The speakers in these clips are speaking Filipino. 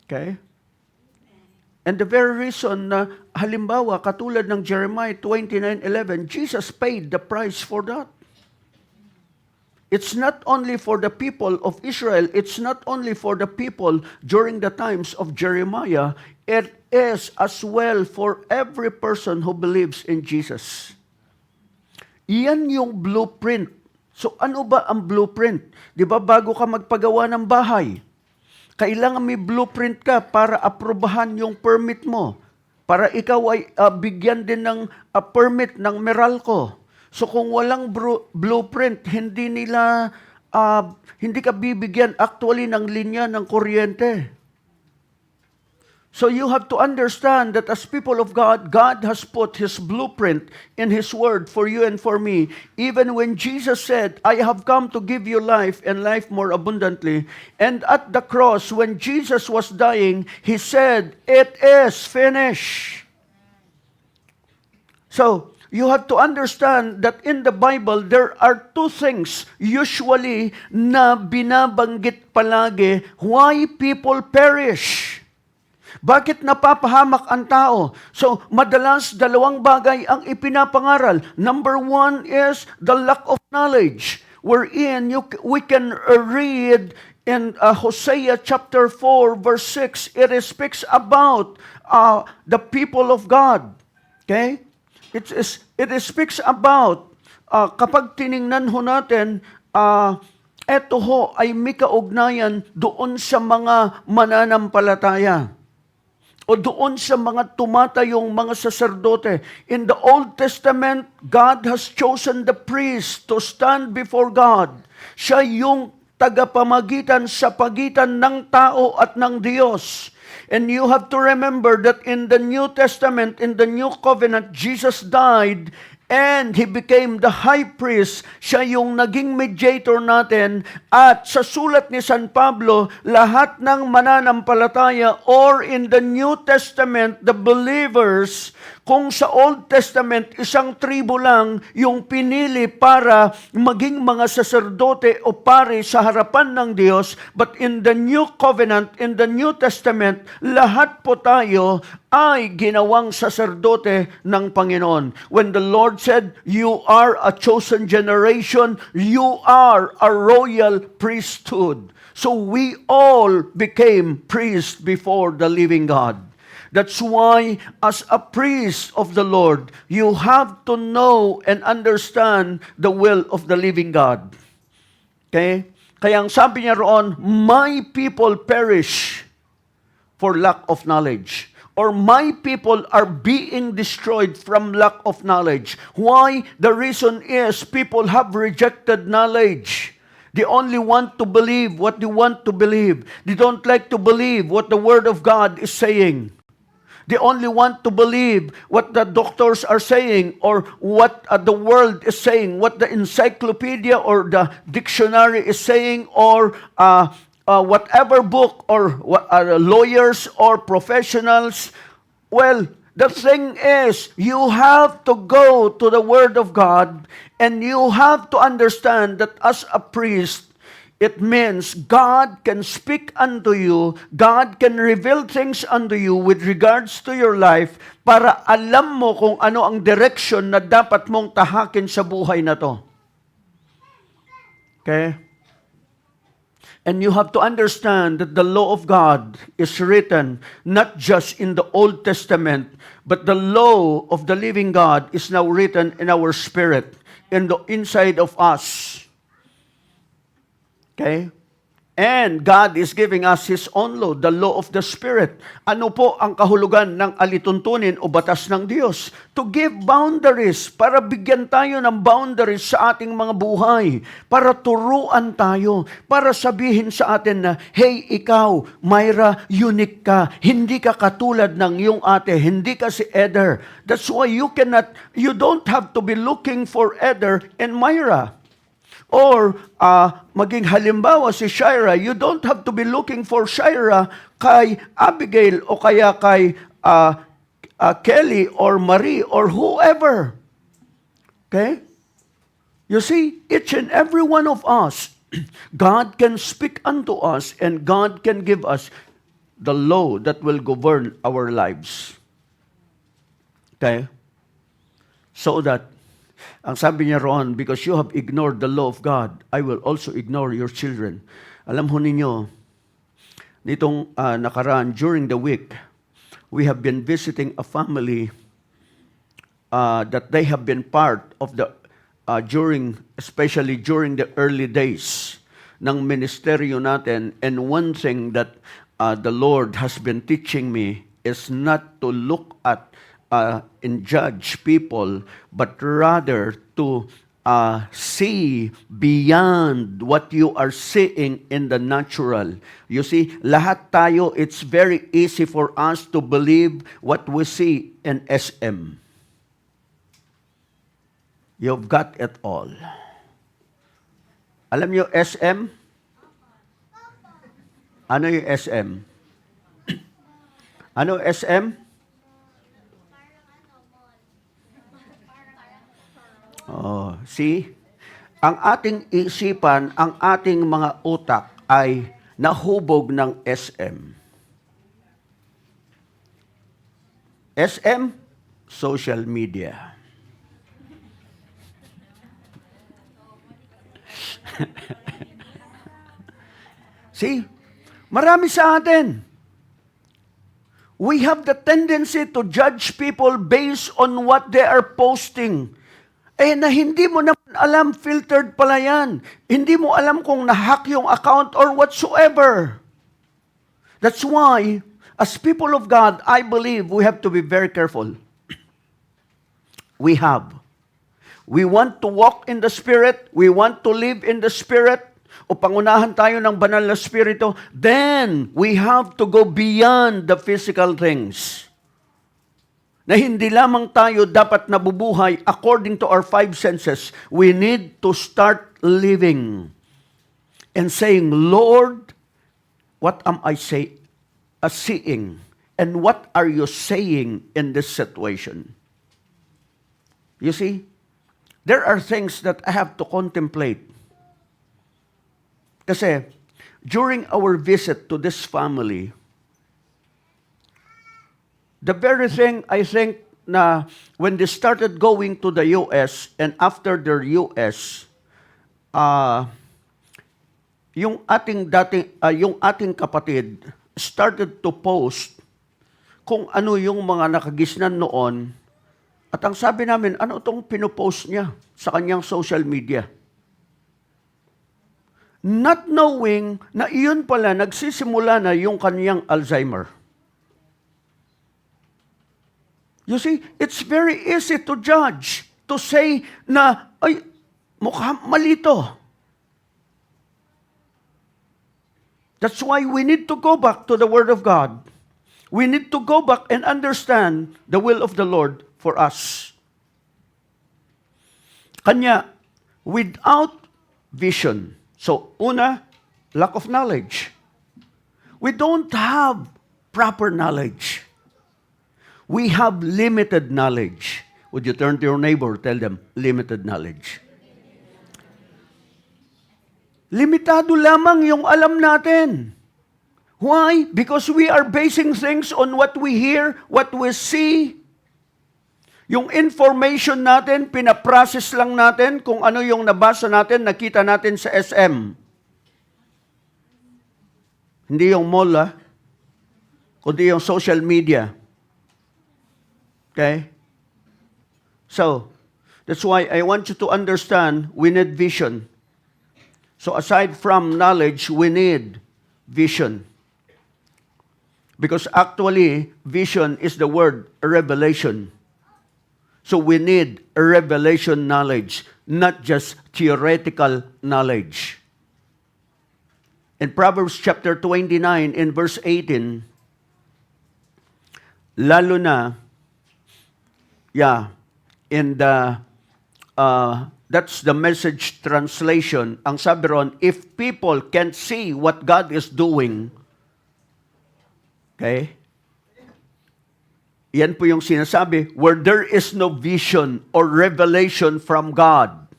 Okay? And the very reason na, halimbawa, katulad ng Jeremiah 29:11, Jesus paid the price for that. It's not only for the people of Israel, it's not only for the people during the times of Jeremiah, it is as well for every person who believes in Jesus. Iyan yung blueprint. So ano ba ang blueprint? Di ba bago ka magpagawa ng bahay, kailangan may blueprint ka para aprobahan yung permit mo. Para ikaw ay bigyan din ng permit ng Meralco. So kung walang blueprint, hindi ka bibigyan actually ng linya ng kuryente. So you have to understand that as people of God, God has put His blueprint in His Word for you and for me. Even when Jesus said, I have come to give you life and life more abundantly. And at the cross, when Jesus was dying, He said, it is finished. So, you have to understand that in the Bible, there are two things usually na binabanggit palagi why people perish. Bakit napapahamak ang tao? So, madalas dalawang bagay ang ipinapangaral. Number one is the lack of knowledge, wherein we can read in Hosea chapter 4, verse 6, it speaks about the people of God. Okay? It speaks about, kapag tiningnan ho natin, eto ho ay may kaugnayan doon sa mga mananampalataya o doon sa mga tumatayong mga saserdote. In the Old Testament, God has chosen the priest to stand before God. Siya yung tagapamagitan sa pagitan ng tao at ng Diyos. And you have to remember that in the New Testament, in the New Covenant, Jesus died and He became the high priest. Siya yung naging mediator natin. At sa sulat ni San Pablo, lahat ng mananampalataya or in the New Testament, the believers, kung sa Old Testament, isang tribo lang yung pinili para maging mga saserdote o pare sa harapan ng Diyos. But in the New Covenant, in the New Testament, lahat po tayo ay ginawang saserdote ng Panginoon. When the Lord said, you are a chosen generation, you are a royal priesthood. So we all became priests before the living God. That's why, as a priest of the Lord, you have to know and understand the will of the living God. Okay? Kaya ang sabi niya roon, my people perish for lack of knowledge. Or my people are being destroyed from lack of knowledge. Why? The reason is people have rejected knowledge. They only want to believe what they want to believe. They don't like to believe what the Word of God is saying. They only want to believe what the doctors are saying or what the world is saying, what the encyclopedia or the dictionary is saying, or whatever book or lawyers or professionals. Well, the thing is, you have to go to the Word of God and you have to understand that as a priest, it means God can speak unto you, God can reveal things unto you with regards to your life para alam mo kung ano ang direction na dapat mong tahakin sa buhay na to. Okay? And you have to understand that the law of God is written not just in the Old Testament, but the law of the living God is now written in our spirit, in the inside of us. Okay? And God is giving us His own law, the law of the Spirit. Ano po ang kahulugan ng alituntunin o batas ng Diyos? To give boundaries, para bigyan tayo ng boundaries sa ating mga buhay, para turuan tayo, para sabihin sa atin na, hey, ikaw, Myra, unique ka, hindi ka katulad ng iyong ate, hindi ka si Eder. That's why you don't have to be looking for Eder and Myra. Or, maging halimbawa si Shira, you don't have to be looking for Shira kay Abigail o kaya kay Kelly or Marie or whoever. Okay? You see, each and every one of us, God can speak unto us and God can give us the law that will govern our lives. Okay? So that, ang sabi niya roon, because you have ignored the law of God, I will also ignore your children. Alam ho ninyo, nitong nakaraan, during the week, we have been visiting a family that they have been part of the, especially during the early days ng ministeryo natin. And one thing that the Lord has been teaching me is not to look at and judge people, but rather to see beyond what you are seeing in the natural. You see, lahat tayo, it's very easy for us to believe what we see in SM. You've got it all. Alam niyo SM? Ano yung SM? Ano SM? Oh, see? Ang ating isipan, ang ating mga utak ay nahubog ng SM. SM? Social media. See? Marami sa atin. We have the tendency to judge people based on what they are posting. Eh, na hindi mo naman alam, filtered pala yan. Hindi mo alam kung nahack yung account or whatsoever. That's why, as people of God, I believe we have to be very careful. We want to walk in the Spirit. We want to live in the Spirit. O pangunahan tayo ng banal na Spirito. Then, we have to go beyond the physical things. Na hindi lamang tayo dapat nabubuhay according to our five senses. We need to start living and saying, Lord, what am I seeing? And what are you saying in this situation? You see, there are things that I have to contemplate. Kasi, during our visit to this family, the very thing, I think, na when they started going to the U.S. and after their U.S., yung ating kapatid started to post kung ano yung mga nakagisnan noon. At ang sabi namin, ano itong pinopost niya sa kanyang social media? Not knowing na iyon pala nagsisimula na yung kanyang Alzheimer. You see, it's very easy to judge, to say na, ay, mukhang mali to. That's why we need to go back to the Word of God. We need to go back and understand the will of the Lord for us. Kanya, without vision. So, una, lack of knowledge. We don't have proper knowledge. We have limited knowledge. Would you turn to your neighbor, tell them, limited knowledge. Limitado lamang yung alam natin. Why? Because we are basing things on what we hear, what we see. Yung information natin, pinaprocess lang natin kung ano yung nabasa natin, nakita natin sa SM. Hindi yung mall, kundi yung social media. Okay? So, that's why I want you to understand, we need vision. So aside from knowledge, we need vision. Because actually, vision is the word revelation. So we need a revelation knowledge, not just theoretical knowledge. In Proverbs chapter 29, in verse 18, lalo na, in the, that's the Message translation, ang sabi ron, if people can't see what God is doing, okay, yan po yung sinasabi, where there is no vision or revelation from God.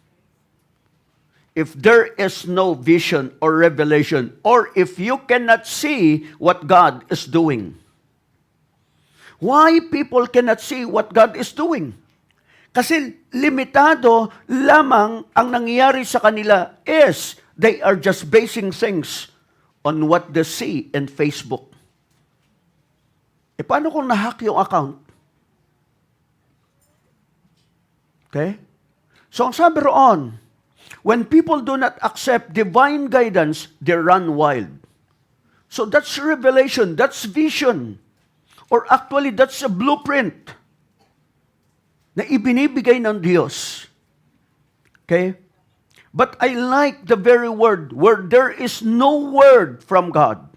if there is no vision or revelation, or if you cannot see what God is doing. Why people cannot see what God is doing? Kasi limitado lamang ang nangyayari sa kanila is they are just basing things on what they see in Facebook. Paano kung nahack yung account? Okay? So ang sabi roon, when people do not accept divine guidance, they run wild. So that's revelation, that's vision. Or actually, that's a blueprint na ibinibigay ng Diyos. Okay? But I like the very word, where there is no word from God.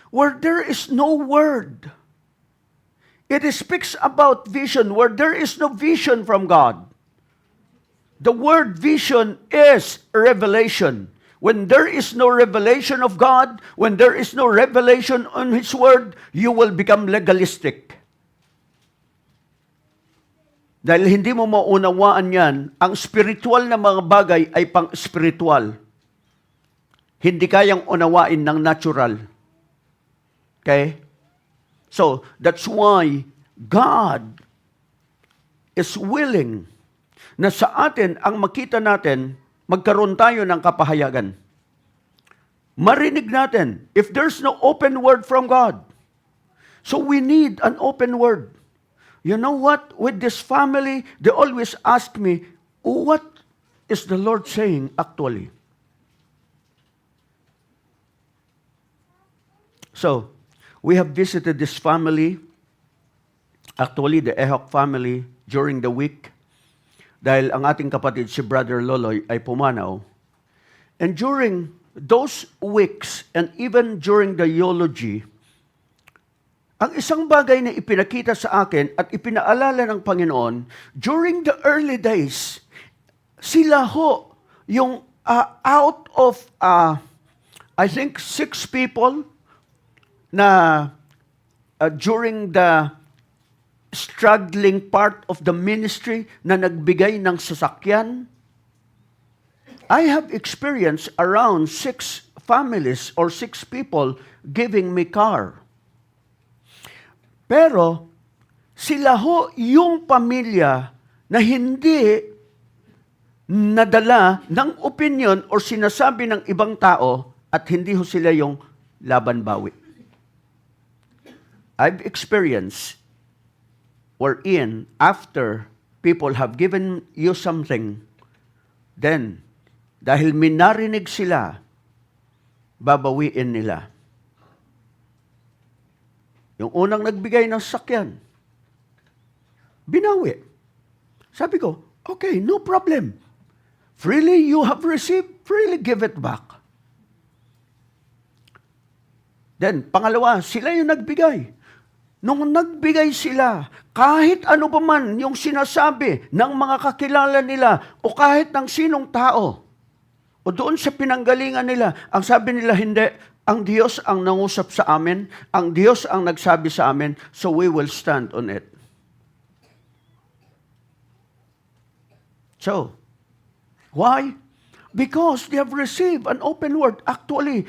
Where there is no word. It speaks about vision, where there is no vision from God. The word vision is revelation. When there is no revelation of God, when there is no revelation on His Word, you will become legalistic. Dahil hindi mo maunawaan yan, ang spiritual na mga bagay ay pang-spiritual. Hindi kayang unawain ng natural. Okay? So, that's why God is willing na sa atin, ang makita natin, magkaroon tayo ng kapahayagan. Marinig natin, if there's no open word from God. So we need an open word. You know what? With this family, they always ask me, what is the Lord saying actually? So, we have visited this family, actually the Ehok family, during the week. Dahil ang ating kapatid, si Brother Loloy, ay pumanaw. And during those weeks, and even during the eulogy, ang isang bagay na ipinakita sa akin at ipinaalala ng Panginoon, during the early days, sila ho, yung out of, I think, 6 people na during the struggling part of the ministry na nagbigay ng sasakyan. I have experienced around 6 families or 6 people giving me car. Pero sila ho yung pamilya na hindi nadala ng opinion or sinasabi ng ibang tao at hindi ho sila yung laban bawi. I've experienced wherein after people have given you something, then, dahil minarinig sila, babawiin nila. Yung unang nagbigay ng sakyan, binawi. Sabi ko, okay, no problem. Freely you have received, freely give it back. Then, pangalawa, sila yung nagbigay. Nung nagbigay sila, kahit ano pa man yung sinasabi ng mga kakilala nila o kahit ng sinong tao o doon sa pinanggalingan nila, ang sabi nila, hindi, ang Diyos ang nangusap sa amin, ang Diyos ang nagsabi sa amin, so we will stand on it. So, why? Because they have received an open word. Actually,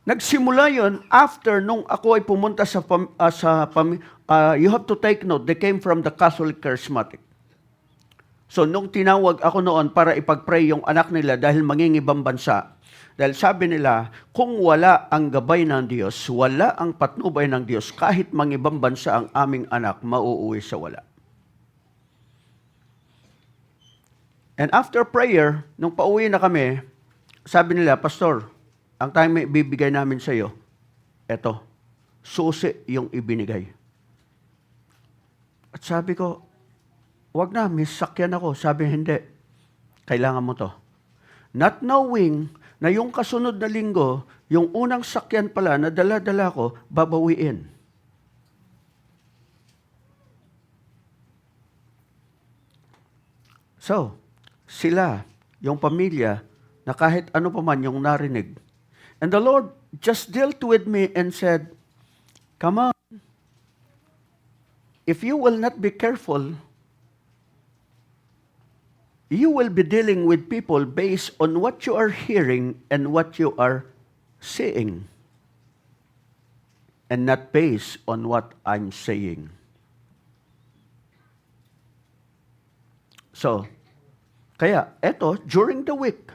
nagsimula yun after nung ako ay pumunta you have to take note, they came from the Catholic Charismatic. So nung tinawag ako noon para ipag-pray yung anak nila dahil mangingibang bansa, dahil sabi nila, kung wala ang gabay ng Diyos, wala ang patnubay ng Diyos, kahit mangibang bansa ang aming anak, mauuwi sa wala. And after prayer, nung pauwi na kami, sabi nila, Pastor, ang time ibibigay namin sa iyo, eto, susi yung ibinigay. At sabi ko, wag na, may sakyan ako. Sabi, hindi, kailangan mo to. Not knowing na yung kasunod na linggo, yung unang sakyan pala na dala-dala ko, babawiin. So, sila, yung pamilya, na kahit ano pa man yung narinig, and the Lord just dealt with me and said, come on, if you will not be careful, you will be dealing with people based on what you are hearing and what you are seeing, and not based on what I'm saying. So, kaya, eto, during the week,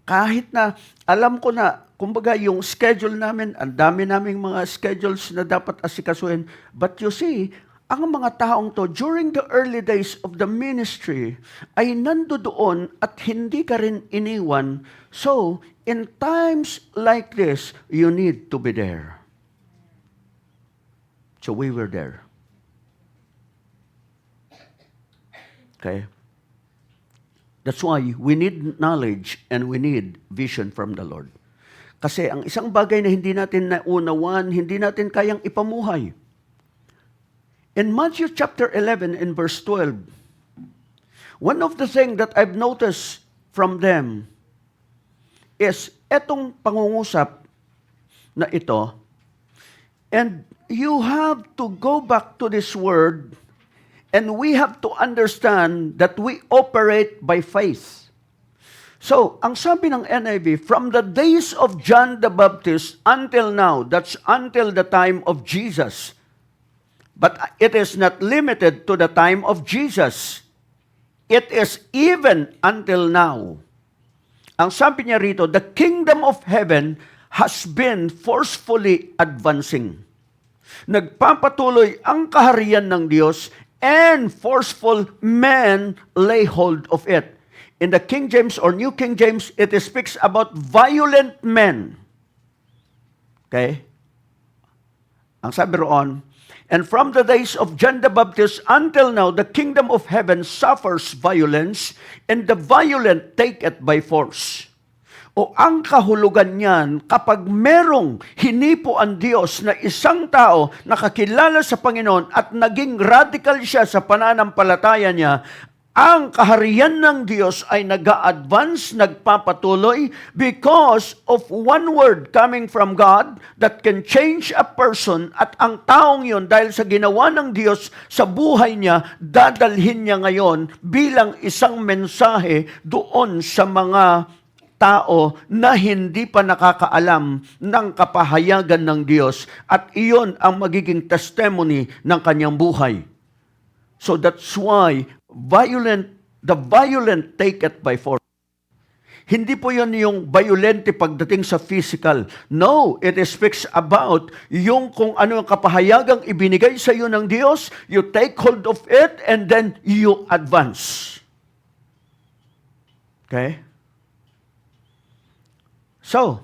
kahit na alam ko na, kumbaga yung schedule namin, ang dami naming mga schedules na dapat asikasuhin, but you see, ang mga taong to, during the early days of the ministry, ay nandoon at hindi ka rin iniwan. So, in times like this, you need to be there. So we were there. Okay? That's why we need knowledge and we need vision from the Lord. Kasi ang isang bagay na hindi natin naunawan, hindi natin kayang ipamuhay. In Matthew chapter 11 and verse 12, one of the things that I've noticed from them is etong pangungusap na ito, and you have to go back to this word, and we have to understand that we operate by faith. So, ang sabi ng NIV, from the days of John the Baptist until now, that's until the time of Jesus. But it is not limited to the time of Jesus. It is even until now. Ang sabi niya rito, the kingdom of heaven has been forcefully advancing. Nagpapatuloy ang kaharian ng Diyos, and forceful men lay hold of it. In the King James or New King James, it speaks about violent men. Okay? Ang sabi roon, and from the days of John the Baptist until now, the kingdom of heaven suffers violence, and the violent take it by force. O ang kahulugan niyan, kapag merong hinipo ang Diyos na isang tao nakakilala sa Panginoon at naging radical siya sa pananampalataya niya, ang kaharian ng Diyos ay nag-a-advance, nagpapatuloy because of one word coming from God that can change a person, at ang taong yun, dahil sa ginawa ng Diyos sa buhay niya, dadalhin niya ngayon bilang isang mensahe doon sa mga tao na hindi pa nakakaalam ng kapahayagan ng Diyos, at iyon ang magiging testimony ng kanyang buhay. So that's why the violent take it by force. Hindi po yun yung violente pagdating sa physical. No, it speaks about yung kung ano yung kapahayagang ibinigay sa iyo ng Diyos, you take hold of it and then you advance. Okay? So,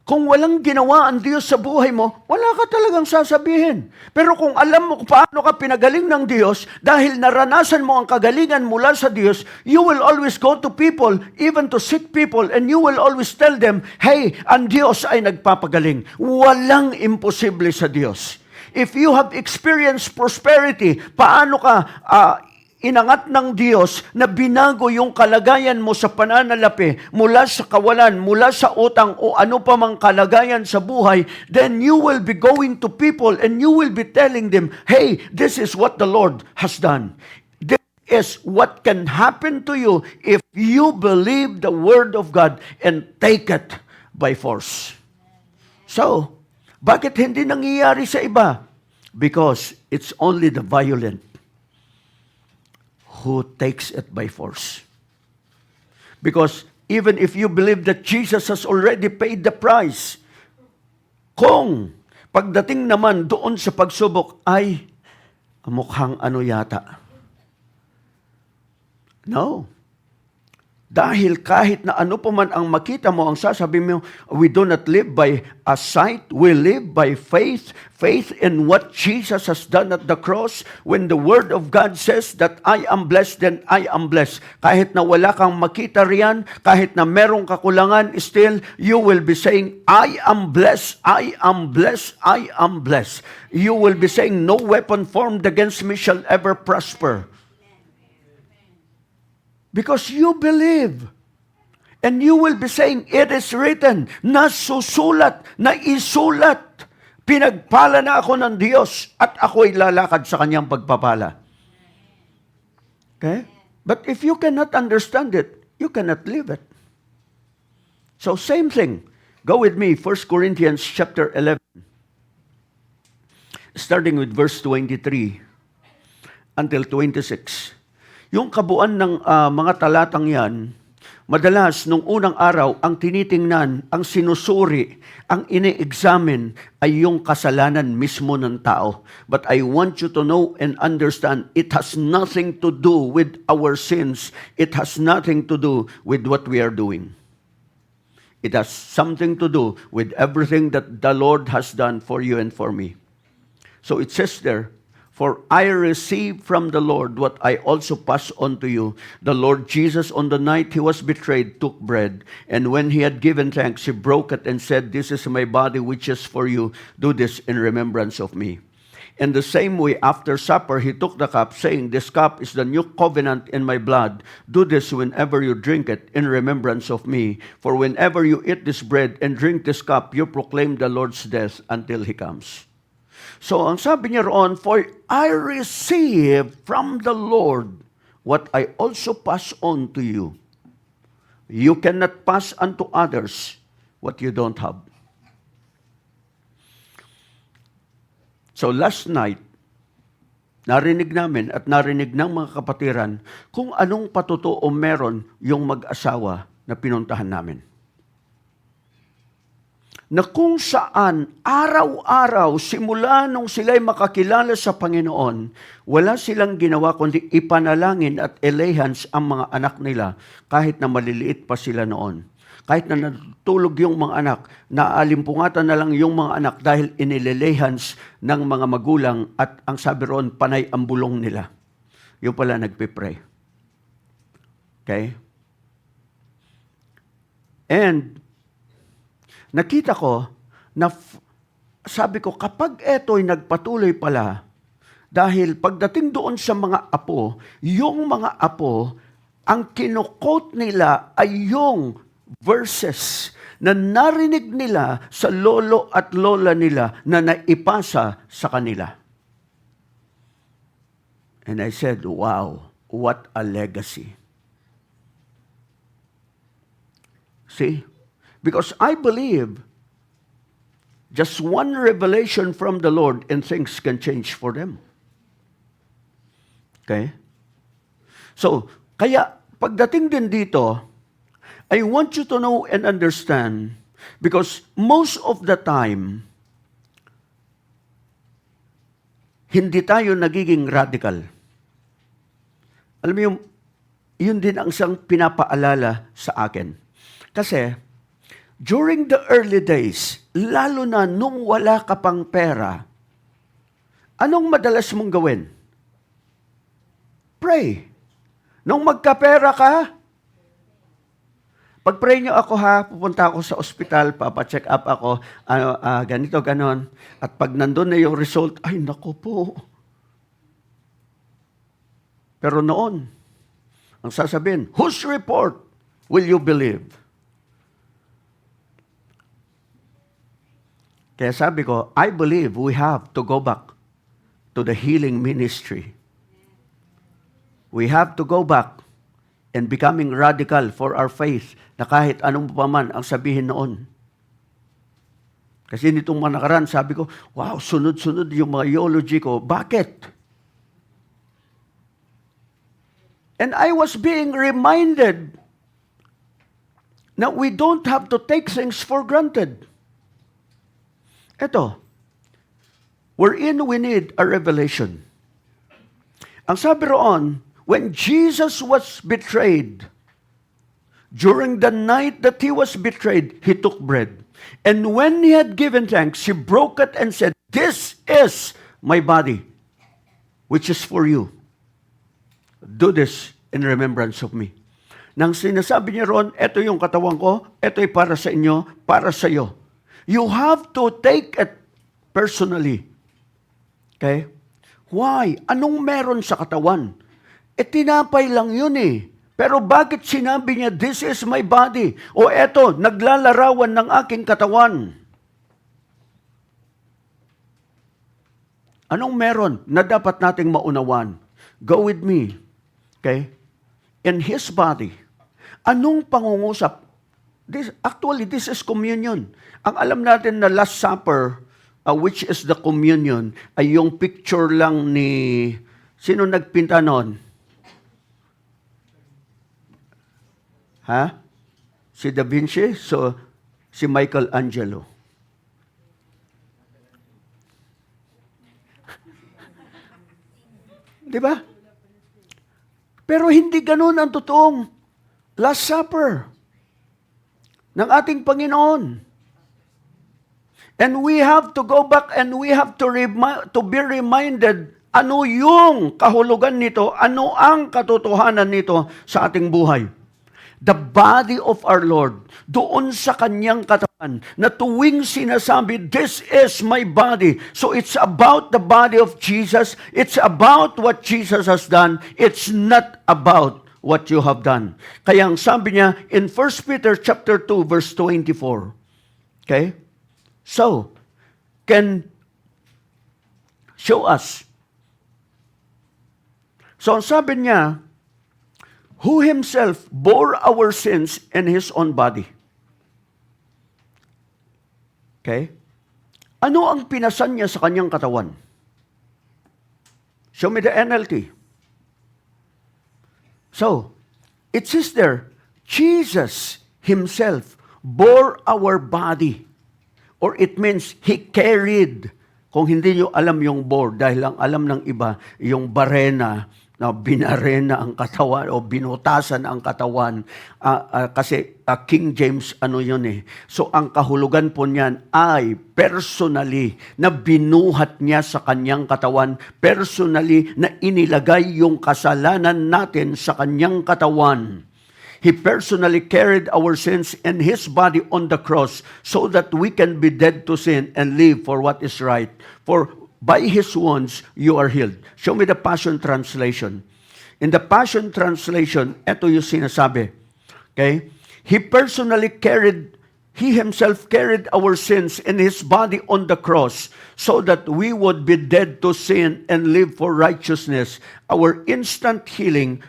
kung walang ginawa ang Diyos sa buhay mo, wala ka talagang sasabihin. Pero kung alam mo kung paano ka pinagaling ng Diyos, dahil naranasan mo ang kagalingan mula sa Diyos, you will always go to people, even to sick people, and you will always tell them, hey, ang Diyos ay nagpapagaling. Walang imposible sa Diyos. If you have experienced prosperity, paano ka inangat ng Diyos na binago yung kalagayan mo sa pananalapi mula sa kawalan, mula sa utang o ano pa mang kalagayan sa buhay, then you will be going to people and you will be telling them, hey, this is what the Lord has done. This is what can happen to you if you believe the Word of God and take it by force. So, bakit hindi nangyayari sa iba? Because it's only the violent who takes it by force. Because even if you believe that Jesus has already paid the price, kung pagdating naman doon sa pagsubok ay mukhang ano yata. No. Dahil kahit na ano pa man ang makita mo, ang sasabihin mo, we do not live by a sight, we live by faith. Faith in what Jesus has done at the cross. When the Word of God says that I am blessed, then I am blessed. Kahit na wala kang makita riyan, kahit na merong kakulangan, still, you will be saying, I am blessed, I am blessed, I am blessed. You will be saying, no weapon formed against me shall ever prosper. Because you believe. And you will be saying, it is written, nasusulat, naisulat. Pinagpala na ako ng Diyos at ako'y lalakad sa kanyang pagpapala. Okay? But if you cannot understand it, you cannot live it. So same thing. Go with me, 1 Corinthians chapter 11, starting with verse 23 until 26. Yung kabuuan ng mga talatang yan, madalas nung unang araw, ang tinitingnan, ang sinusuri, ang ine-examine ay yung kasalanan mismo ng tao. But I want you to know and understand, it has nothing to do with our sins. It has nothing to do with what we are doing. It has something to do with everything that the Lord has done for you and for me. So it says there, "For I received from the Lord what I also pass on to you. The Lord Jesus, on the night he was betrayed, took bread, and when he had given thanks, he broke it and said, 'This is my body which is for you. Do this in remembrance of me.' In the same way, after supper, he took the cup, saying, 'This cup is the new covenant in my blood. Do this whenever you drink it in remembrance of me. For whenever you eat this bread and drink this cup, you proclaim the Lord's death until he comes.'" So, ang sabi niya roon, "For I received from the Lord what I also pass on to you. You cannot pass unto others what you don't have." So last night, narinig namin at narinig ng mga kapatiran kung anong patotoo meron yung mag-asawa na pinuntahan namin. Na kung saan araw-araw, simula nung sila'y makakilala sa Panginoon, wala silang ginawa kundi ipanalangin at elehans ang mga anak nila kahit na maliliit pa sila noon. Kahit na natutulog yung mga anak, naalimpungatan na lang yung mga anak dahil inilelehans ng mga magulang at ang sabi roon, panay ang bulong nila. Yung pala nagpipray. Okay? And nakita ko na sabi ko, kapag eto'y nagpatuloy pala, dahil pagdating doon sa mga apo, yung mga apo, ang kinukot nila ay yung verses na narinig nila sa lolo at lola nila na naipasa sa kanila. And I said, wow, what a legacy. See? Because I believe just one revelation from the Lord and things can change for them. Okay? So, kaya pagdating din dito, I want you to know and understand, because most of the time, hindi tayo nagiging radical. Alam mo yun din ang isang pinapaalala sa akin. Kasi, during the early days, lalo na nung wala ka pang pera, anong madalas mong gawin? Pray. Nung magkapera ka, pag-pray niyo ako ha, pupunta ako sa ospital, papacheck up ako, ganito, ganon. At pag nandun na yung result, ay naku po. Pero noon, ang sasabihin, whose report will you believe? Kaya sabi ko, I believe we have to go back to the healing ministry. We have to go back and becoming radical for our faith na kahit anong pa man ang sabihin noon. Kasi nitong mga nakaraan, sabi ko, wow, sunod-sunod yung mga eulogy ko. Bakit? And I was being reminded na we don't have to take things for granted. Ito, wherein we need a revelation. Ang sabi roon, when Jesus was betrayed, during the night that he was betrayed, he took bread. And when he had given thanks, he broke it and said, "This is my body, which is for you. Do this in remembrance of me." Nang sinasabi niya roon, ito yung katawan ko, ito'y para sa inyo, para sa iyo. You have to take it personally. Okay? Why? Anong meron sa katawan? Tinapay lang yun eh. Pero bakit sinabi niya, "This is my body"? O eto, naglalarawan ng aking katawan. Anong meron na dapat nating maunawan? Go with me. Okay? In His body. Anong pangungusap? This is communion. Ang alam natin na Last Supper, which is the communion, ay yung picture lang ni... Sino nagpinta noon? Ha? Si Da Vinci? So, si Michelangelo. Di ba? Pero hindi ganun ang totoong Last Supper ng ating Panginoon. And we have to go back and we have to be reminded ano yung kahulugan nito, ano ang katotohanan nito sa ating buhay. The body of our Lord, doon sa kanyang katawan, na tuwing sinasabi, this is my body. So it's about the body of Jesus. It's about what Jesus has done. It's not about what you have done. Kaya ang sabi niya in 1 Peter chapter 2 verse 24. Okay? So, can show us. So, ang sabi niya, who Himself bore our sins in His own body. Okay? Ano ang pinasan niya sa kanyang katawan? Show me the NLT. So, it says there, Jesus Himself bore our body. Or it means He carried. Kung hindi nyo alam yung bore, dahil ang alam ng iba, yung barena, na binarena ang katawan o binutasan ang katawan. Kasi King James, ano yun eh. So, ang kahulugan po niyan ay personally na binuhat niya sa kanyang katawan. Personally na inilagay yung kasalanan natin sa kanyang katawan. He personally carried our sins in His body on the cross so that we can be dead to sin and live for what is right. For by His wounds, you are healed. Show me the Passion Translation. In the Passion Translation, ito yung sinasabi. Okay? He Himself carried our sins in His body on the cross so that we would be dead to sin and live for righteousness. Our instant healing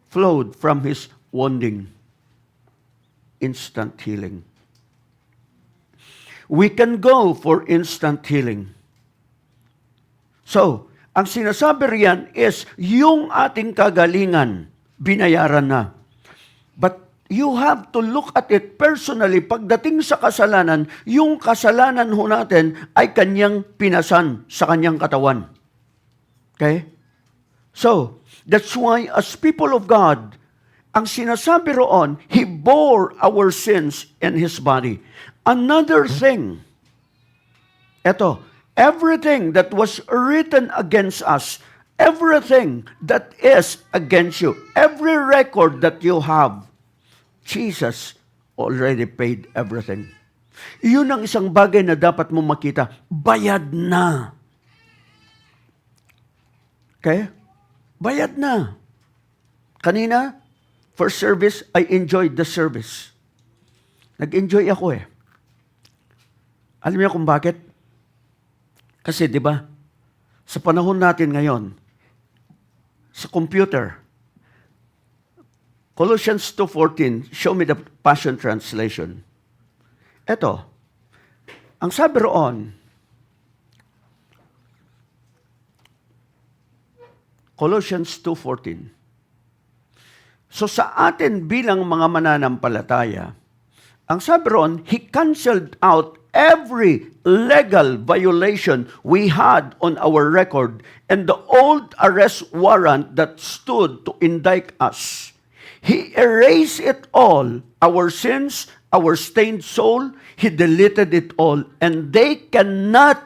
flowed from His wounding. Instant healing. We can go for instant healing. So, ang sinasabi riyan is, yung ating kagalingan, binayaran na. But you have to look at it personally. Pagdating sa kasalanan, yung kasalanan ho natin ay kanyang pinasan sa kanyang katawan. Okay? So, that's why as people of God, ang sinasabi roon, He bore our sins in His body. Another thing, eto, everything that was written against us, everything that is against you, every record that you have, Jesus already paid everything. Iyon ang isang bagay na dapat mo makita. Bayad na. Okay? Bayad na. Kanina, first service, I enjoyed the service. Nag-enjoy ako eh. Alam niyo kung bakit? Kasi, di ba, sa panahon natin ngayon, sa computer, Colossians 2:14, show me the Passion Translation. Ito, ang sabi roon, Colossians 2:14. So sa atin bilang mga mananampalataya, ang sabi roon, He canceled out every legal violation we had on our record and the old arrest warrant that stood to indict us. He erased it all, our sins, our stained soul. He deleted it all, and they cannot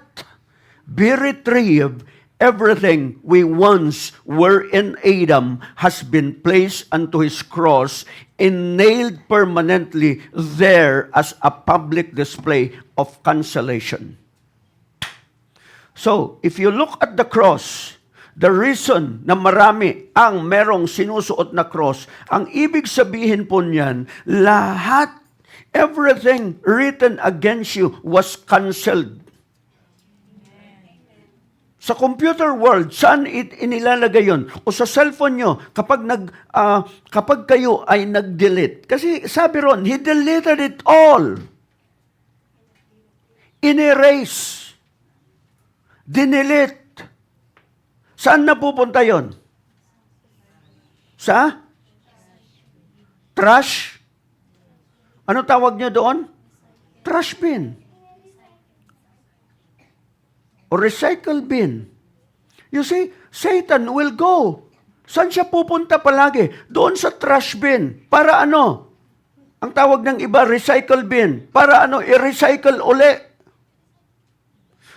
be retrieved. Everything we once were in Adam has been placed unto His cross and nailed permanently there as a public display of cancellation. So, if you look at the cross, the reason na marami ang merong sinusuot na cross, ang ibig sabihin po niyan, lahat, everything written against you was canceled. Sa computer world, saan inilalagay yun? O sa cellphone nyo, kapag kayo ay nag-delete. Kasi sabi ron, he deleted it all. In-erase. Dinelete. Saan napupunta yon? Sa? Trash? Ano tawag nyo doon? Trash bin. O recycle bin. You see, Satan will go. Saan siya pupunta palagi? Doon sa trash bin. Para ano? Ang tawag ng iba, recycle bin. Para ano? I-recycle uli.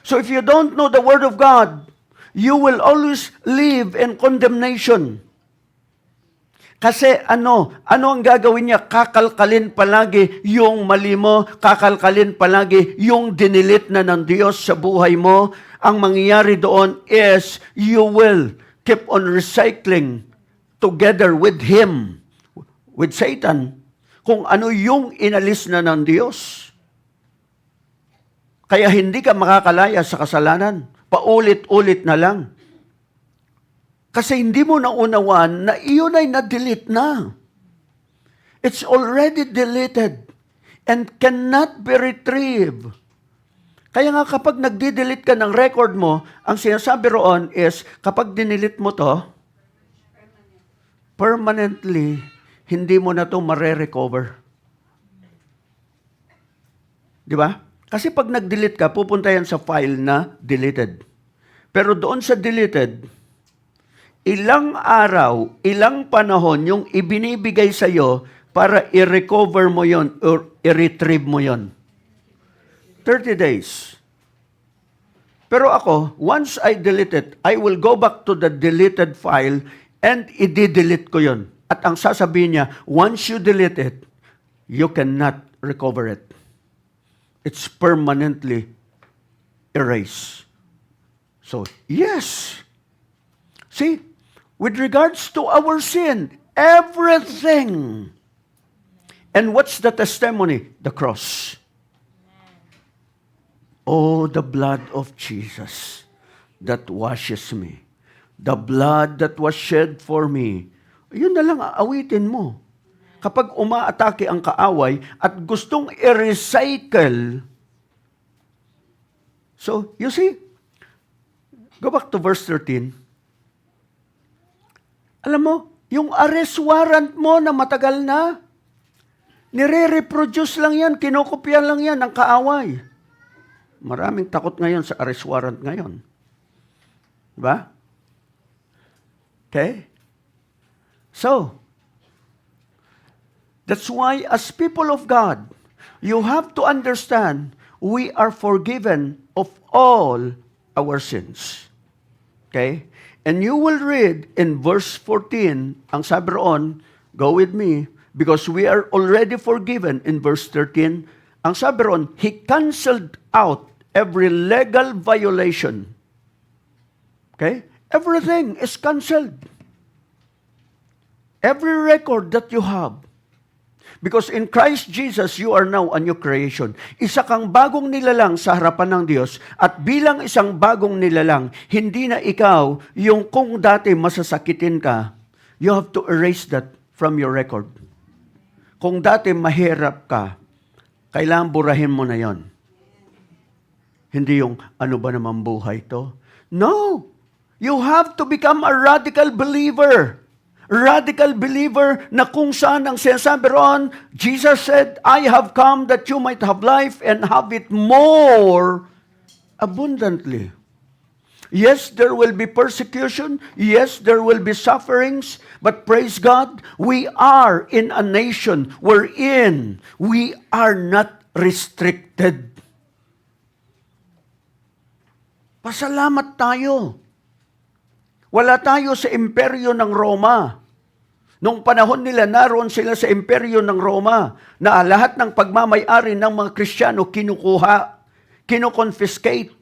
So if you don't know the Word of God, you will always live in condemnation. Kasi ano ang gagawin niya? Kakalkalin palagi yung mali mo, kakalkalin palagi yung dinilit na ng Diyos sa buhay mo. Ang mangyayari doon is you will keep on recycling together with him, with Satan, kung ano yung inalis na ng Diyos. Kaya hindi ka makakalaya sa kasalanan. Paulit-ulit na lang. Kasi hindi mo naunawaan na iyon ay na-delete na. It's already deleted and cannot be retrieved. Kaya nga kapag nagdi-delete ka ng record mo, ang sinasabi roon is, kapag dinilit mo to, permanently, hindi mo na to mare-recover. Di ba? Kasi pag nag-delete ka, pupunta yan sa file na deleted. Pero doon sa deleted, ilang araw, ilang panahon yung ibinibigay sa iyo para i-recover mo yon or i-retrieve mo yon? 30 days. Pero ako, once I delete it, I will go back to the deleted file and i-delete ko yon. At ang sasabihin niya, once you delete it, you cannot recover it. It's permanently erased. So, yes. See, with regards to our sin, everything. And what's the testimony? The cross. Oh, the blood of Jesus that washes me. The blood that was shed for me. Yun na lang awitin mo. Kapag umaatake ang kaaway at gustong i-recycle. So, you see, go back to verse 13. Alam mo, yung arrest warrant mo na matagal na, nire-reproduce lang yan, kinokopya lang yan ng kaaway. Maraming takot ngayon sa arrest warrant ngayon. Diba? Okay? So, that's why as people of God, you have to understand we are forgiven of all our sins. Okay? And you will read in verse 14, ang sabi roon, go with me, because we are already forgiven in verse 13. Ang sabi roon, He canceled out every legal violation. Okay? Everything is canceled. Every record that you have. Because in Christ Jesus, you are now a new creation. Isa kang bagong nilalang sa harapan ng Diyos. At bilang isang bagong nilalang, hindi na ikaw yung kung dati masasakitin ka, you have to erase that from your record. Kung dati mahirap ka, kailangan burahin mo na yon. Hindi yung ano ba naman buhay to? No! You have to become a radical believer. Radical believer na kung saan ang sinasabi roon, Jesus said, I have come that you might have life and have it more abundantly. Yes, there will be persecution. Yes, there will be sufferings. But praise God, we are in a nation wherein we are not restricted. Pasalamat tayo. Wala tayo sa imperyo ng Roma. Nung panahon nila, naroon sila sa imperyo ng Roma na lahat ng pagmamay-ari ng mga Kristiyano kinukuha, kinoconfiscate.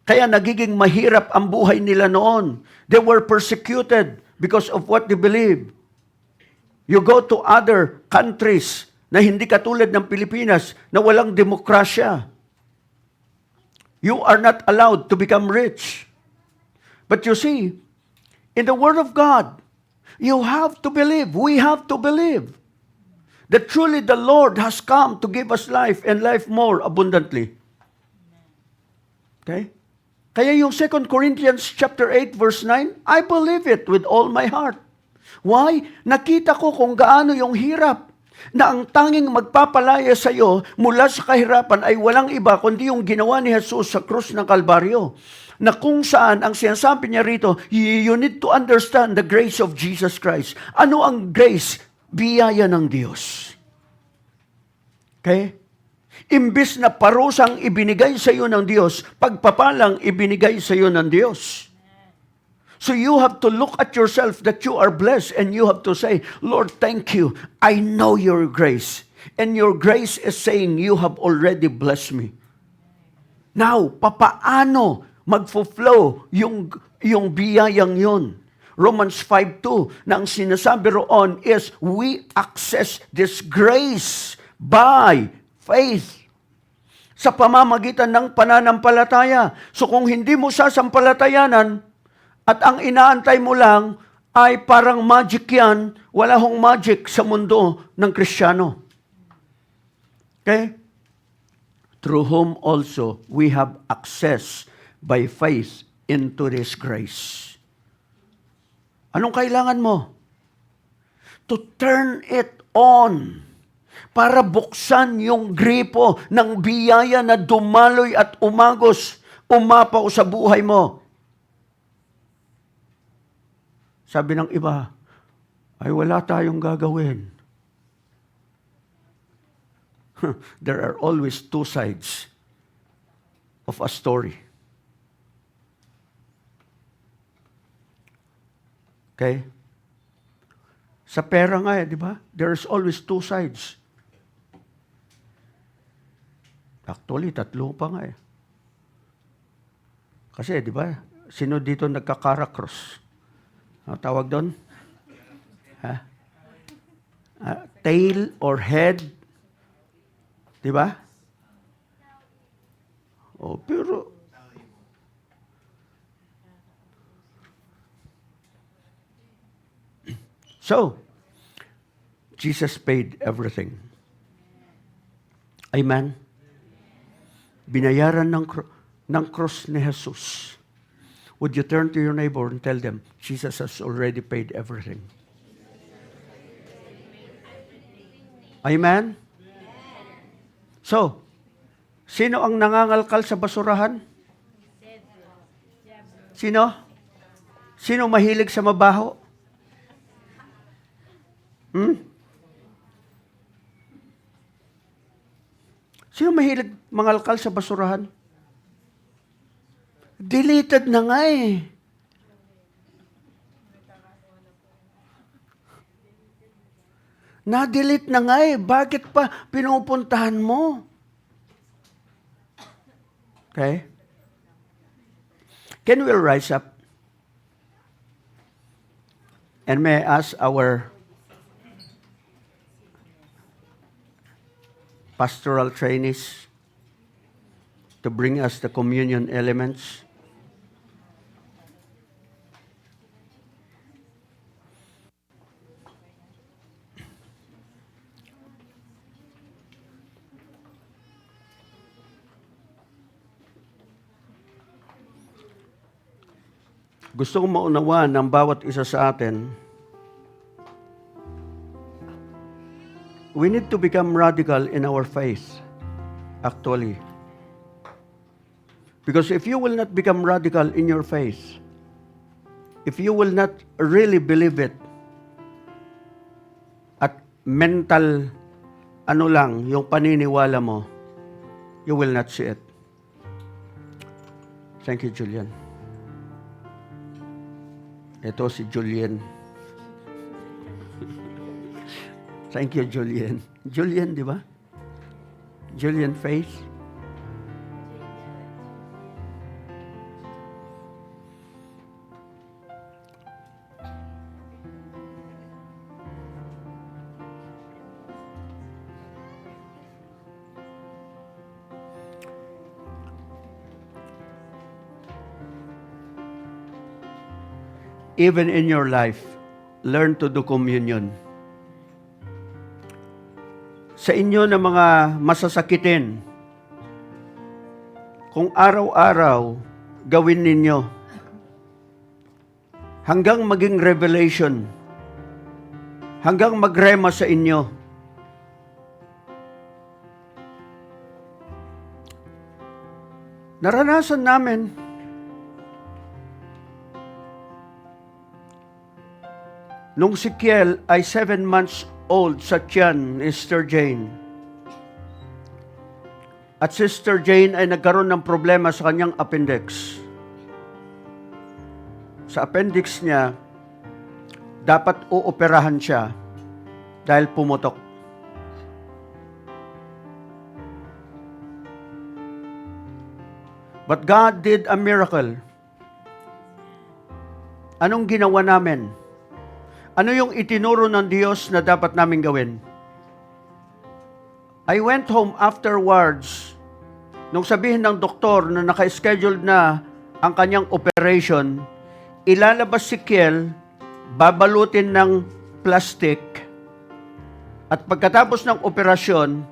Kaya nagiging mahirap ang buhay nila noon. They were persecuted because of what they believe. You go to other countries na hindi katulad ng Pilipinas na walang demokrasya. You are not allowed to become rich. But you see, in the Word of God, you have to believe, we have to believe, that truly the Lord has come to give us life and life more abundantly. Okay? Kaya yung 2 Corinthians chapter 8 verse 9, I believe it with all my heart. Why? Nakita ko kung gaano yung hirap na ang tanging magpapalaya sa iyo mula sa kahirapan ay walang iba kundi yung ginawa ni Jesus sa krus ng Kalbaryo. Na kung saan ang sinasabi niya rito, you need to understand the grace of Jesus Christ. Ano ang grace? Biyaya ng Diyos. Okay? Imbis na parusang ibinigay sa iyo ng Diyos, pagpapalang ibinigay sa iyo ng Diyos. So you have to look at yourself that you are blessed and you have to say, Lord, thank you. I know your grace. And your grace is saying, you have already blessed me. Now, papaano magfo-flow yung biyayang yun? Romans 5:2, na ang sinasabi roon is, we access this grace by faith. Sa pamamagitan ng pananampalataya. So kung hindi mo sasampalatayanan, at ang inaantay mo lang ay parang magic yan, wala hong magic sa mundo ng Kristiyano. Okay? Through whom also we have access by faith into this grace. Anong kailangan mo? To turn it on. Para buksan yung gripo ng biyaya na dumaloy at umapaw sa buhay mo. Sabi ng iba, ay wala tayong gagawin. There are always two sides of a story. Okay? Sa pera nga di ba? There's always two sides. Actually, tatlo pa nga Kasi, di ba? Sino dito nagkakarakross? Tawag doon? Tail or head? Di ba? Pero so, Jesus paid everything. Amen? Binayaran ng cross ni Jesus. Would you turn to your neighbor and tell them, Jesus has already paid everything? Amen? So, sino ang nangangalkal sa basurahan? Sino? Sino mahilig sa mabaho? Sino mahilig mangalkal sa basurahan? Deleted na nga Na-delete na nga Bakit pa pinupuntahan mo? Okay? Can we rise up? And may I ask our pastoral trainees to bring us the communion elements? Gusto kong maunawaan ng bawat isa sa atin, we need to become radical in our faith, actually. Because if you will not become radical in your faith, if you will not really believe it, at mental, yung paniniwala mo, you will not see it. Thank you, Julian. Ito si Julian. Thank you, Julian. Julian, di ba? Julian Faith. even in your life, learn to do communion. Sa inyo na mga masasakitin, kung araw-araw gawin ninyo, hanggang maging revelation, hanggang magrema sa inyo, naranasan namin, nung si Kiel ay 7 months old sa tiyan ni Sister Jane. At Sister Jane ay nagkaroon ng problema sa kanyang appendix. Sa appendix niya, dapat uoperahan siya dahil pumutok. But God did a miracle. Anong ginawa namin? Ano yung itinuro ng Diyos na dapat namin gawin? I went home afterwards. Nung sabihin ng doktor na naka-scheduled na ang kanyang operation, ilalabas si Kiel, babalutin ng plastic, at pagkatapos ng operasyon,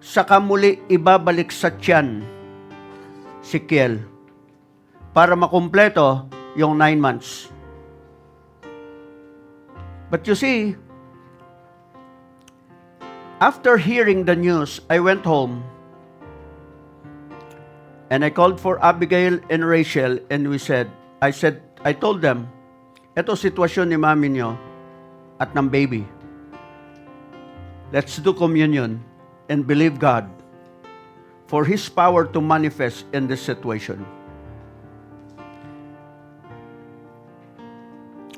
saka muli ibabalik sa tiyan si Kiel para makumpleto yung 9 months. But you see, after hearing the news, I went home and I called for Abigail and Rachel and I told them, eto sitwasyon ni mami nyo at ng baby. Let's do communion and believe God for His power to manifest in this situation.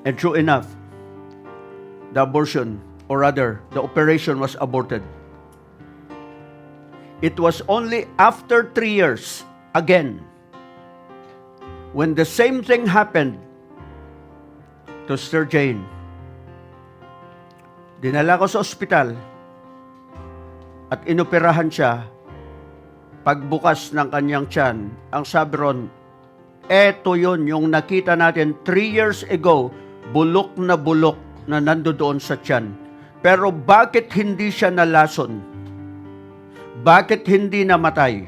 And true enough, the abortion, or rather, the operation was aborted. It was only after 3 years, again, when the same thing happened to Sister Jane. Dinala ko sa ospital at inoperahan siya. Pagbukas ng kanyang tiyan, ang sabi ron, eto yun, yung nakita natin 3 years ago, bulok na nandoon sa tiyan. Pero bakit hindi siya nalason? Bakit hindi namatay?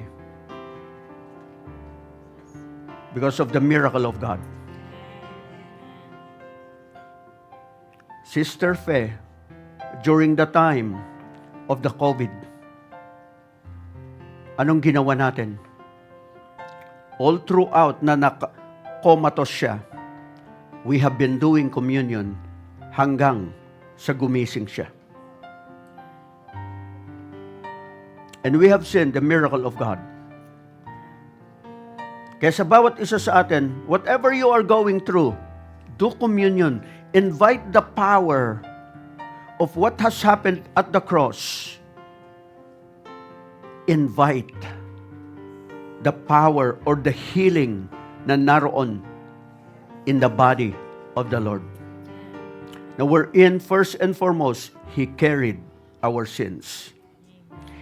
Because of the miracle of God. Sister Fe, during the time of the COVID, anong ginawa natin? All throughout na comatose siya, we have been doing communion hanggang sa gumising siya. And we have seen the miracle of God. Kaya sa bawat isa sa atin, whatever you are going through, do communion. Invite the power of what has happened at the cross. Invite the power or the healing na naroon in the body of the Lord. Now wherein, first and foremost, He carried our sins.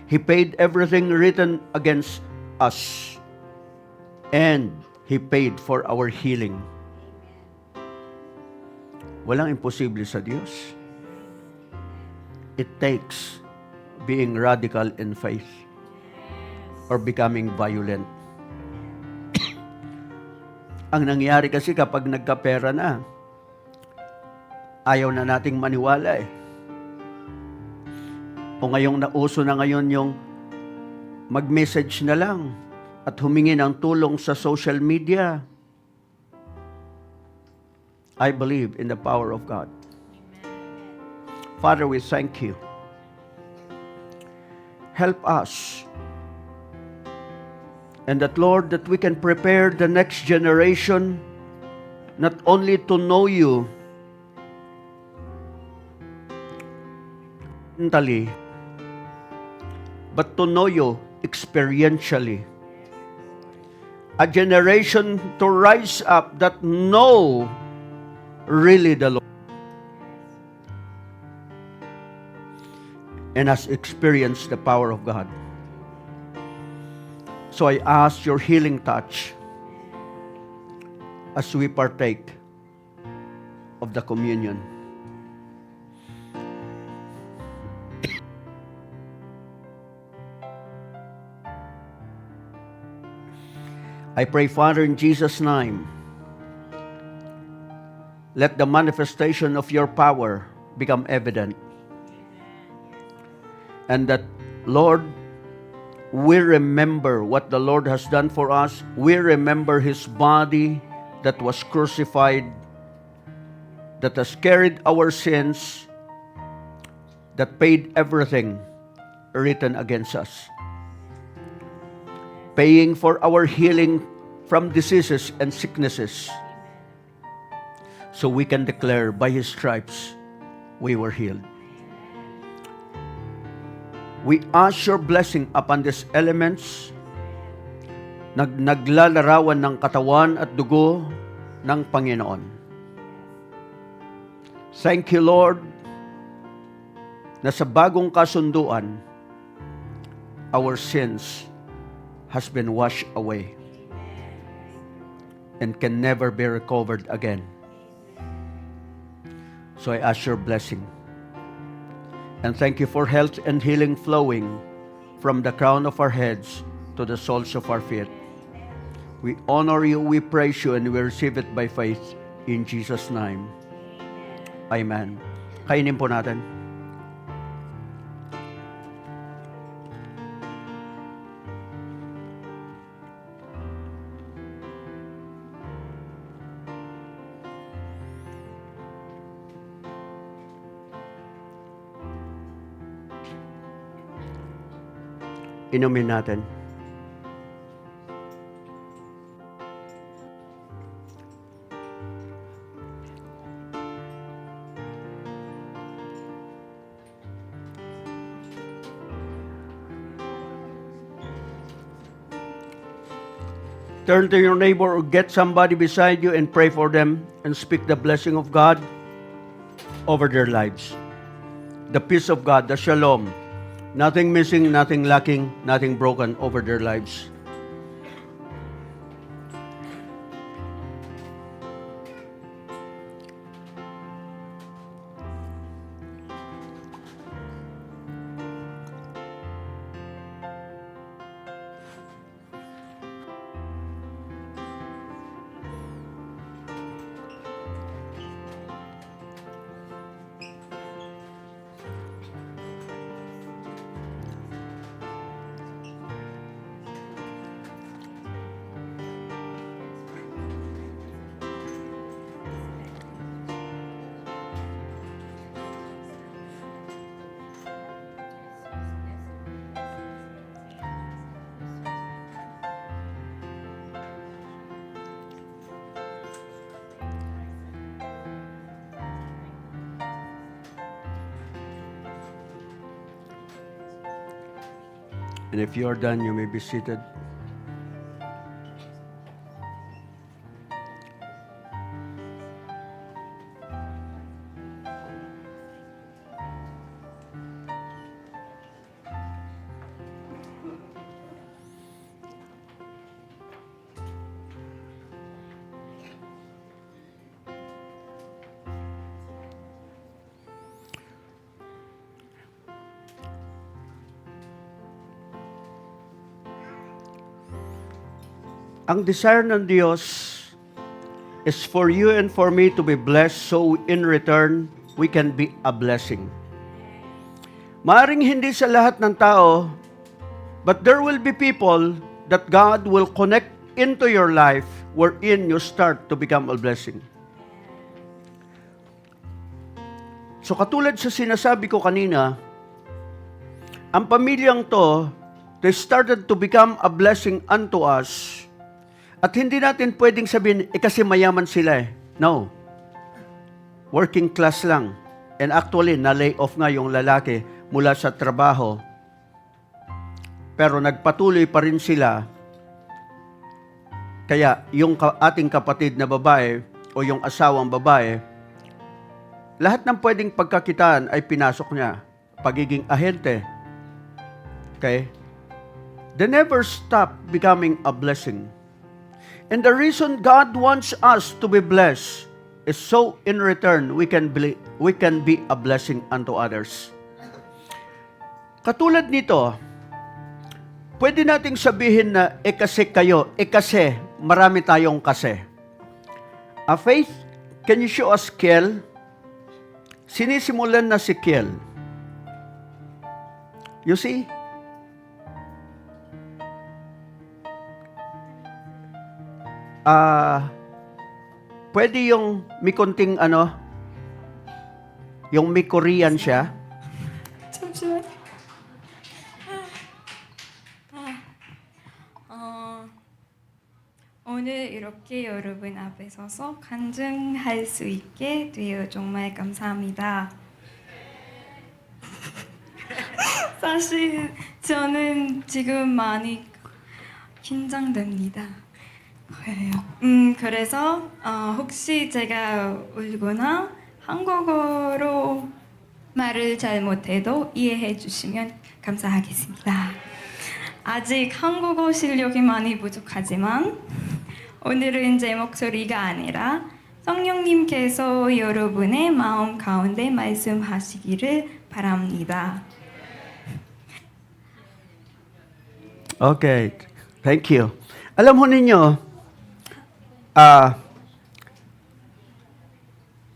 He paid everything written against us. And He paid for our healing. Walang imposible sa Diyos. It takes being radical in faith or becoming violent. Ang nangyari kasi kapag nagkapera na, ayaw na nating maniwala eh. O ngayong nauso na ngayon yung mag-message na lang at humingi ng tulong sa social media. I believe in the power of God. Father, we thank you. Help us. And that, Lord, that we can prepare the next generation not only to know you mentally, but to know you experientially. A generation to rise up that know really the Lord and has experienced the power of God. So I ask your healing touch as we partake of the communion. I pray, Father, in Jesus' name, let the manifestation of your power become evident. And that, Lord, we remember what the Lord has done for us. We remember His body that was crucified, that has carried our sins, that paid everything written against us, paying for our healing from diseases and sicknesses, so we can declare, by His stripes, we were healed. We ask your blessing upon these elements, naglalarawan ng katawan at dugo ng Panginoon. Thank you, Lord, na sa bagong kasunduan, our sins has been washed away and can never be recovered again. So I ask your blessing. And thank you for health and healing flowing from the crown of our heads to the soles of our feet. We honor you, we praise you, and we receive it by faith in Jesus' name. Amen. Kainin po natin. Inumin natin. Turn to your neighbor or get somebody beside you and pray for them and speak the blessing of God over their lives. The peace of God, the shalom, nothing missing, nothing lacking, nothing broken over their lives. And if you are done, you may be seated. Ang desire ng Diyos is for you and for me to be blessed, so in return, we can be a blessing. Maaring hindi sa lahat ng tao, but there will be people that God will connect into your life wherein you start to become a blessing. So katulad sa sinasabi ko kanina, ang pamilyang to, they started to become a blessing unto us. At hindi natin pwedeng sabihin, kasi mayaman sila eh. No. Working class lang. And actually, na-lay off nga yung lalaki mula sa trabaho. Pero nagpatuloy pa rin sila. Kaya yung ating kapatid na babae o yung asawang babae, lahat ng pwedeng pagkakitaan ay pinasok niya. Pagiging ahente. Okay? They never stop becoming a blessing. And the reason God wants us to be blessed is so in return, we can be a blessing unto others. Katulad nito, pwede nating sabihin na, kasi kayo, kasi, marami tayong kasi. Faith, can you show us Kiel? Sinisimulan na si Kiel. You see? Pwede yung may konting yung may Korean siya. 잠시만요. 오늘 이렇게 여러분 앞에 서서 간증할 수 있게 되어 정말 감사합니다. 사실 저는 지금 많이 긴장됩니다. 그래서 혹시 제가 울거나 한국어로 말을 잘 못해도 이해해 주시면 감사하겠습니다. 아직 한국어 실력이 많이 부족하지만 오늘은 제 목소리가 아니라 성령님께서 여러분의 마음 가운데 말씀하시기를 바랍니다. Okay. Thank you. Alam ho ninyo,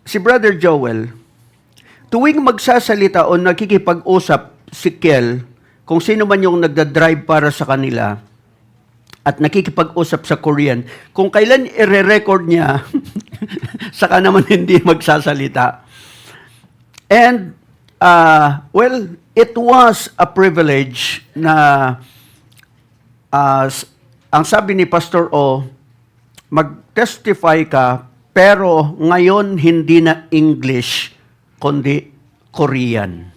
si Brother Joel, tuwing magsasalita o nakikipag-usap si Kiel, kung sino man yung nagda-drive para sa kanila, at nakikipag-usap sa Korean, kung kailan i-record niya, saka naman hindi magsasalita. And, well, it was a privilege na ang sabi ni Pastor O, mag-testify ka, pero ngayon hindi na English, kundi Korean.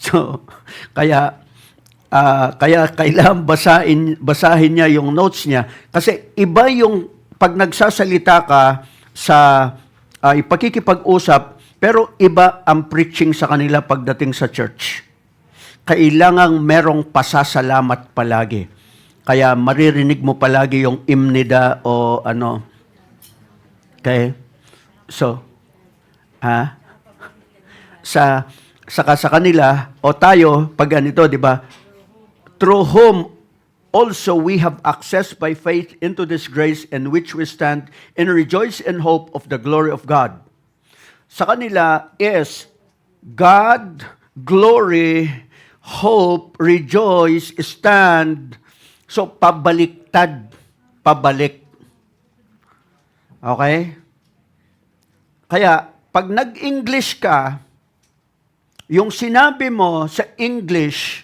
So, kaya kailangan basahin niya yung notes niya. Kasi iba yung pag nagsasalita ka sa pakikipag-usap, pero iba ang preaching sa kanila pagdating sa church. Kailangang merong pasasalamat palagi. Kaya maririnig mo palagi yung imnida o ano. Okay? So, sa kanila, o tayo, pag ganito, di ba? Through whom also we have access by faith into this grace in which we stand and rejoice in hope of the glory of God. Sa kanila is God, glory, hope, rejoice, stand. So, pabaliktad. Pabalik. Okay? Kaya, pag nag-English ka, yung sinabi mo sa English,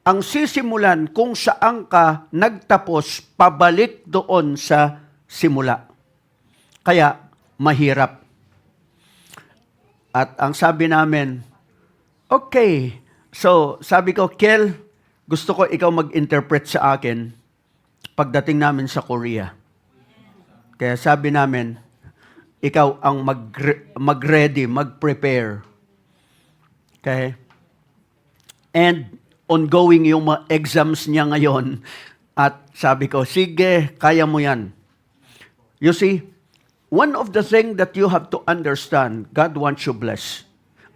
ang sisimulan kung saan ka nagtapos, pabalik doon sa simula. Kaya, mahirap. At ang sabi namin, okay, so sabi ko, Kiel, gusto ko ikaw mag-interpret sa akin pagdating namin sa Korea. Kaya sabi namin, ikaw ang mag-ready, mag-prepare. Okay? And ongoing yung mga exams niya ngayon. At sabi ko, sige, kaya mo yan. You see, one of the things that you have to understand, God wants you blessed.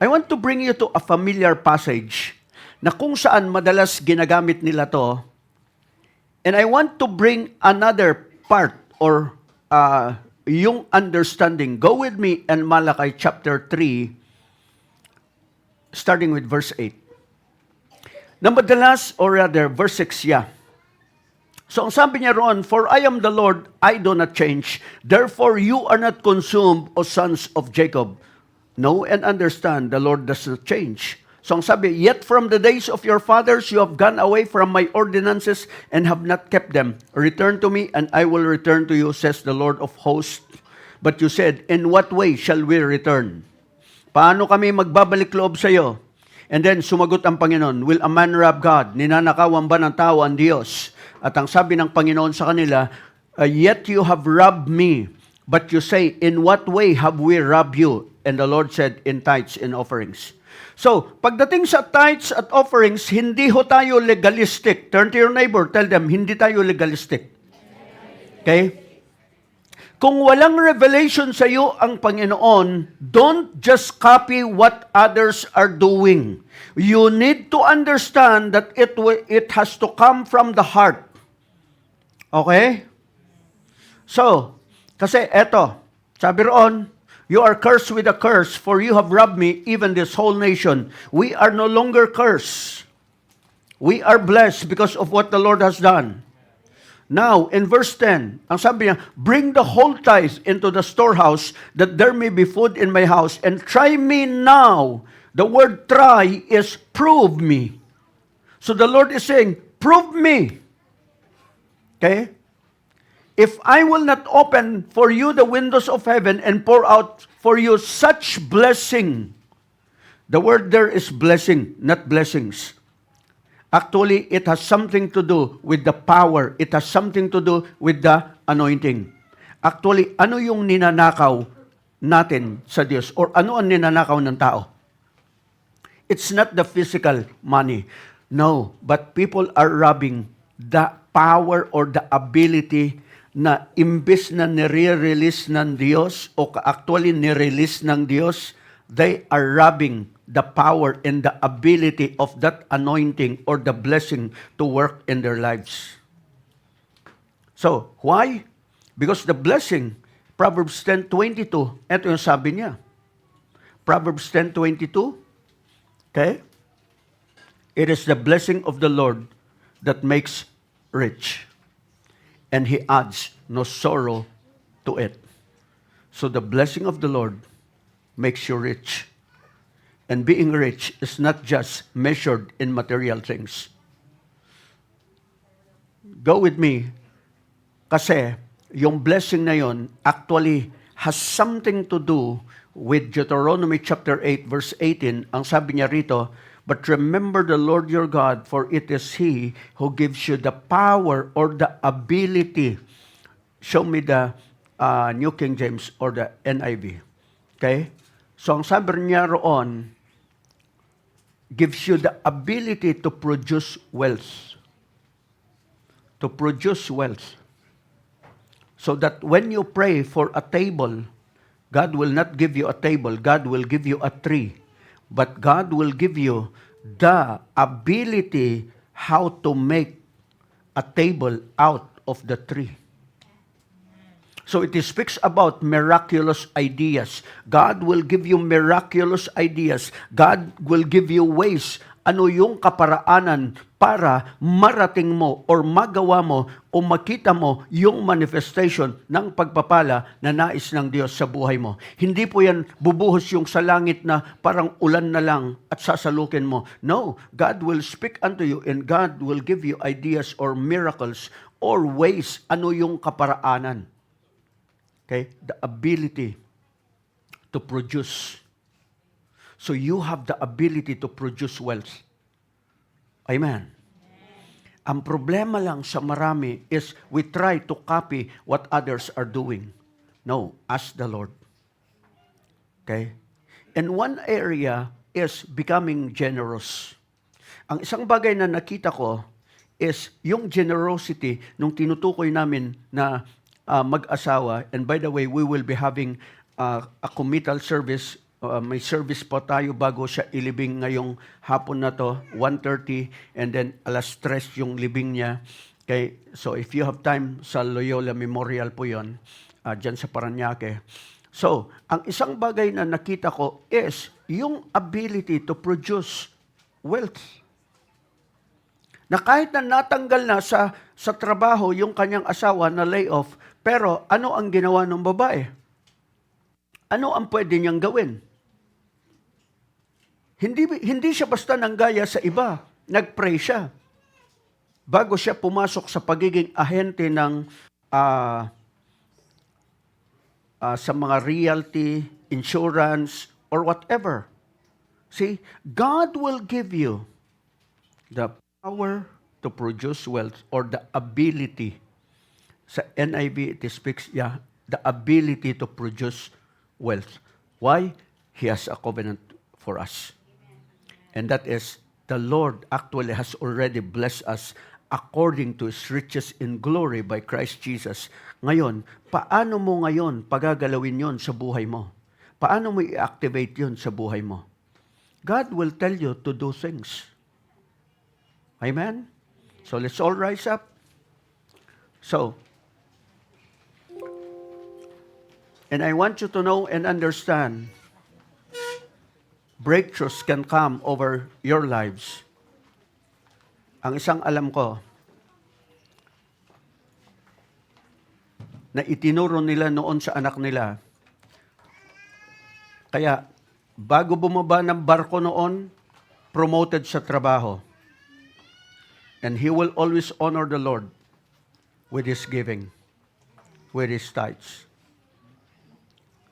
I want to bring you to a familiar passage na kung saan madalas ginagamit nila to. And I want to bring another part or yung understanding. Go with me in Malachi chapter 3, starting with verse 8. Na madalas, or rather, verse 6, yeah. So ang sabi niya roon, for I am the Lord, I do not change. Therefore, you are not consumed, O sons of Jacob. Know and understand, the Lord does not change. So ang sabi, yet from the days of your fathers, you have gone away from my ordinances and have not kept them. Return to me, and I will return to you, says the Lord of hosts. But you said, in what way shall we return? Paano kami magbabalik loob sa iyo? And then, sumagot ang Panginoon, will a man rob God? Ninanakawan ba ng tao ang Diyos? At ang sabi ng Panginoon sa kanila, yet you have robbed me. But you say, in what way have we robbed you? And the Lord said, in tithes and offerings. So, pagdating sa tithes at offerings, hindi ho tayo legalistic. Turn to your neighbor, tell them, hindi tayo legalistic. Okay? Kung walang revelation sa iyo ang Panginoon, don't just copy what others are doing. You need to understand that it has to come from the heart. Okay? So, kasi eto, sabi roon, you are cursed with a curse, for you have robbed me, even this whole nation. We are no longer cursed. We are blessed because of what the Lord has done. Now, in verse 10, ang sabi niya, bring the whole tithe into the storehouse, that there may be food in my house, and try me now. The word try is prove me. So the Lord is saying, prove me. Okay? If I will not open for you the windows of heaven and pour out for you such blessing. The word there is blessing, not blessings. Actually, it has something to do with the power. It has something to do with the anointing. Actually, ano yung ninanakaw natin sa Diyos? Or ano ang ninanakaw ng tao? It's not the physical money. No, but people are robbing the power or the ability na imbes na nire-release ng Diyos o actually nire-release ng Diyos, they are robbing the power and the ability of that anointing or the blessing to work in their lives. So, why? Because the blessing, Proverbs 10:22, ito yung sabi niya. Proverbs 10:22, okay? It is the blessing of the Lord that makes rich, and He adds no sorrow to it. So the blessing of the Lord makes you rich. And being rich is not just measured in material things. Go with me. Kasi yung blessing na yon actually has something to do with Deuteronomy chapter 8 verse 18. Ang sabi niya rito, but remember the Lord your God, for it is He who gives you the power or the ability. Show me the New King James or the NIV. Okay? So ang sabi niya roon, gives you the ability to produce wealth. To produce wealth. So that when you pray for a table, God will not give you a table, God will give you a tree. But God will give you the ability how to make a table out of the tree. So it speaks about miraculous ideas. God will give you miraculous ideas. God will give you ways. Ano yung kaparaanan para marating mo or magawa mo o makita mo yung manifestation ng pagpapala na nais ng Diyos sa buhay mo. Hindi po yan bubuhos yung sa langit na parang ulan na lang at sasalukin mo. No, God will speak unto you and God will give you ideas or miracles or ways. Ano yung kaparaanan? Okay? The ability to produce. So you have the ability to produce wealth. Amen. Ang problema lang sa marami is we try to copy what others are doing. No, ask the Lord. Okay? And one area is becoming generous. Ang isang bagay na nakita ko is yung generosity nung tinutukoy namin na mag-asawa. And by the way, we will be having a committal service. May service po tayo bago siya ilibing ngayong hapon na to, 1:30, and then 3:00 yung libing niya. Okay? So if you have time, sa Loyola Memorial po yun, dyan sa Parañaque. So, ang isang bagay na nakita ko is yung ability to produce wealth. Na kahit na natanggal na sa trabaho yung kanyang asawa na layoff, pero ano ang ginawa ng babae? Ano ang pwede niyang gawin? Hindi siya basta nanggaya sa iba. Nag-pray siya. Bago siya pumasok sa pagiging ahente ng sa mga realty, insurance, or whatever. See, God will give you the power to produce wealth or the ability. Sa NIV, it speaks, the ability to produce wealth. Why? He has a covenant for us. And that is, the Lord actually has already blessed us according to His riches in glory by Christ Jesus. Ngayon, paano mo ngayon pagagalawin yon sa buhay mo? Paano mo i-activate yon sa buhay mo? God will tell you to do things. Amen? So let's all rise up. So, and I want you to know and understand, breakthroughs can come over your lives. Ang isang alam ko, na itinuro nila noon sa anak nila, kaya bago bumaba ng barko noon, promoted sa trabaho. And he will always honor the Lord with his giving, with his tithes.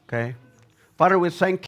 Okay? Father, we thank you.